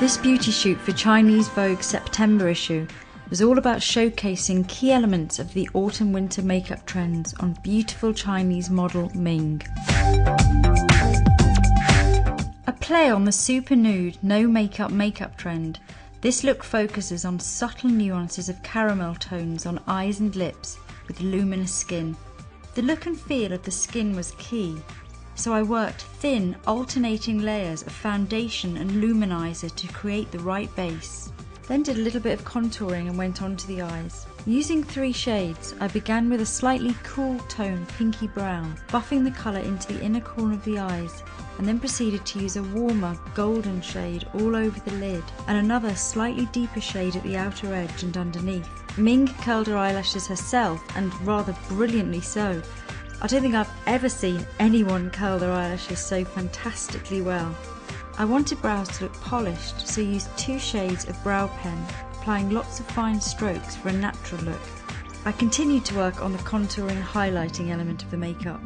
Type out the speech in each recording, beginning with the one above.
This beauty shoot for Chinese Vogue's September issue was all about showcasing key elements of the autumn-winter makeup trends on beautiful Chinese model Ming. A play on the super nude, no makeup trend, this look focuses on subtle nuances of caramel tones on eyes and lips with luminous skin. The look and feel of the skin was key, so I worked thin, alternating layers of foundation and luminizer to create the right base. Then did a little bit of contouring and went on to the eyes. Using 3 shades, I began with a slightly cool tone pinky brown, buffing the colour into the inner corner of the eyes, and then proceeded to use a warmer golden shade all over the lid, and another slightly deeper shade at the outer edge and underneath. Ming curled her eyelashes herself, and rather brilliantly so. I don't think I've ever seen anyone curl their eyelashes so fantastically well. I wanted brows to look polished, so used 2 shades of brow pen, applying lots of fine strokes for a natural look. I continued to work on the contouring and highlighting element of the makeup,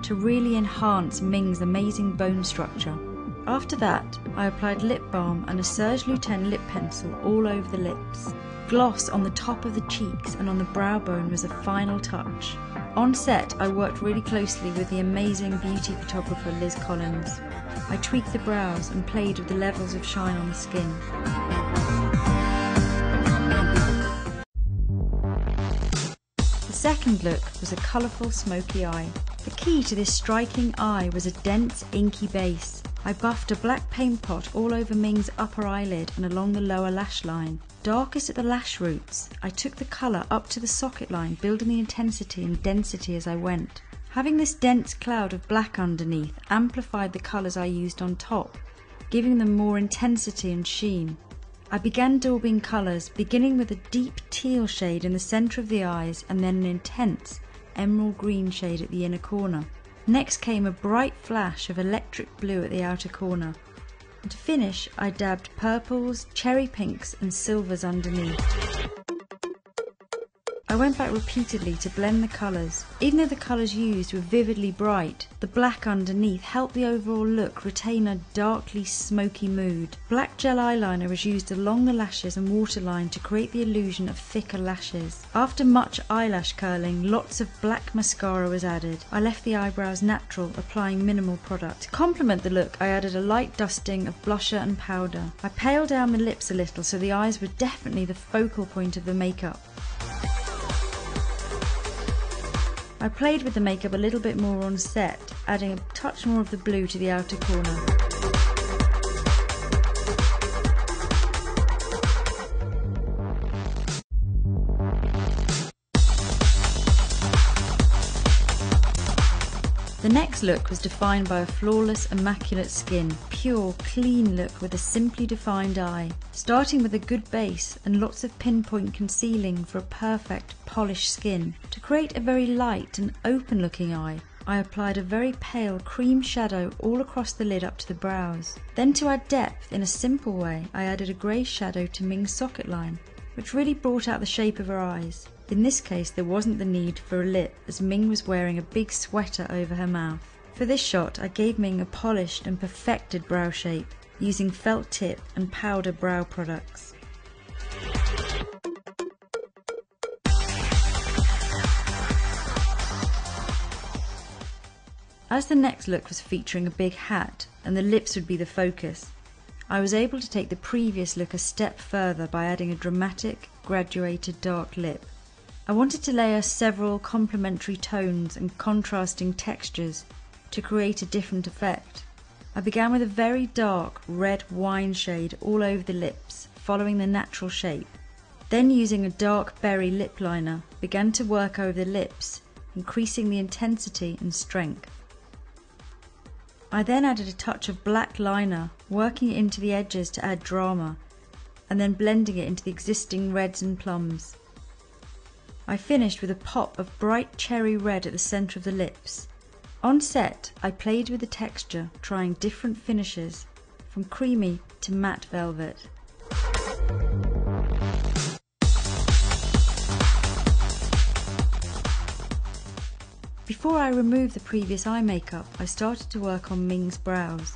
to really enhance Ming's amazing bone structure. After that, I applied lip balm and a Serge Lutens lip pencil all over the lips. Gloss on the top of the cheeks and on the brow bone was a final touch. On set, I worked really closely with the amazing beauty photographer Liz Collins. I tweaked the brows and played with the levels of shine on the skin. The second look was a colourful smoky eye. The key to this striking eye was a dense inky base. I buffed a black paint pot all over Ming's upper eyelid and along the lower lash line. Darkest at the lash roots, I took the colour up to the socket line, building the intensity and density as I went. Having this dense cloud of black underneath amplified the colours I used on top, giving them more intensity and sheen. I began daubing colours, beginning with a deep teal shade in the centre of the eyes and then an intense emerald green shade at the inner corner. Next came a bright flash of electric blue at the outer corner. And to finish, I dabbed purples, cherry pinks and silvers underneath. I went back repeatedly to blend the colours. Even though the colours used were vividly bright, the black underneath helped the overall look retain a darkly smoky mood. Black gel eyeliner was used along the lashes and waterline to create the illusion of thicker lashes. After much eyelash curling, lots of black mascara was added. I left the eyebrows natural, applying minimal product. To complement the look, I added a light dusting of blusher and powder. I paled down the lips a little so the eyes were definitely the focal point of the makeup. I played with the makeup a little bit more on set, adding a touch more of the blue to the outer corner. The next look was defined by a flawless, immaculate skin, pure, clean look with a simply defined eye, starting with a good base and lots of pinpoint concealing for a perfect, polished skin. To create a very light and open-looking eye, I applied a very pale cream shadow all across the lid up to the brows. Then to add depth in a simple way, I added a grey shadow to Ming's socket line, which really brought out the shape of her eyes. In this case, there wasn't the need for a lip, as Ming was wearing a big sweater over her mouth. For this shot, I gave Ming a polished and perfected brow shape, using felt tip and powder brow products. As the next look was featuring a big hat, and the lips would be the focus, I was able to take the previous look a step further by adding a dramatic, graduated dark lip. I wanted to layer several complementary tones and contrasting textures to create a different effect. I began with a very dark red wine shade all over the lips, following the natural shape. Then using a dark berry lip liner, began to work over the lips, increasing the intensity and strength. I then added a touch of black liner, working it into the edges to add drama, and then blending it into the existing reds and plums. I finished with a pop of bright cherry red at the centre of the lips. On set, I played with the texture, trying different finishes, from creamy to matte velvet. Before I removed the previous eye makeup, I started to work on Ming's brows.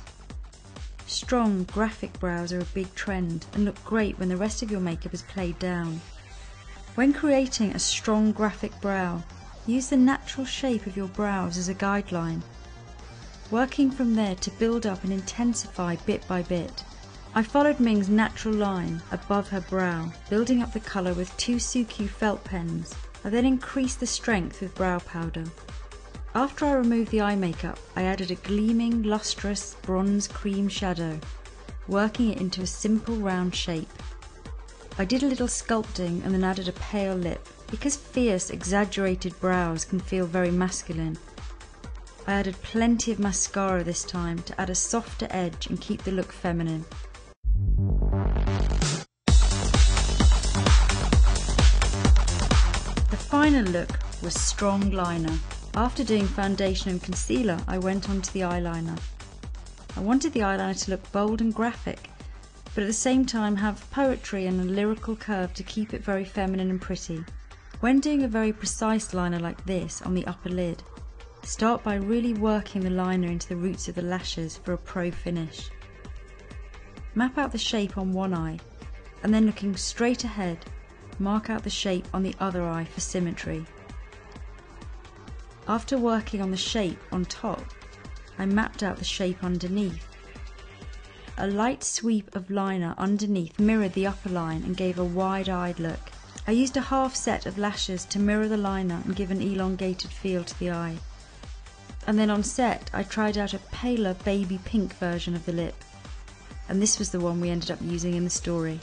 Strong, graphic brows are a big trend and look great when the rest of your makeup is played down. When creating a strong graphic brow, use the natural shape of your brows as a guideline, working from there to build up and intensify bit by bit. I followed Ming's natural line above her brow, building up the colour with 2 Suq felt pens. I then increased the strength with brow powder. After I removed the eye makeup, I added a gleaming, lustrous bronze cream shadow, working it into a simple round shape. I did a little sculpting and then added a pale lip, because fierce, exaggerated brows can feel very masculine. I added plenty of mascara this time to add a softer edge and keep the look feminine. The final look was strong liner. After doing foundation and concealer, I went on to the eyeliner. I wanted the eyeliner to look bold and graphic, but at the same time have poetry and a lyrical curve to keep it very feminine and pretty. When doing a very precise liner like this on the upper lid, start by really working the liner into the roots of the lashes for a pro finish. Map out the shape on one eye, and then looking straight ahead, mark out the shape on the other eye for symmetry. After working on the shape on top, I mapped out the shape underneath. A light sweep of liner underneath mirrored the upper line and gave a wide-eyed look. I used a half set of lashes to mirror the liner and give an elongated feel to the eye. And then on set, I tried out a paler baby pink version of the lip. And this was the one we ended up using in the story.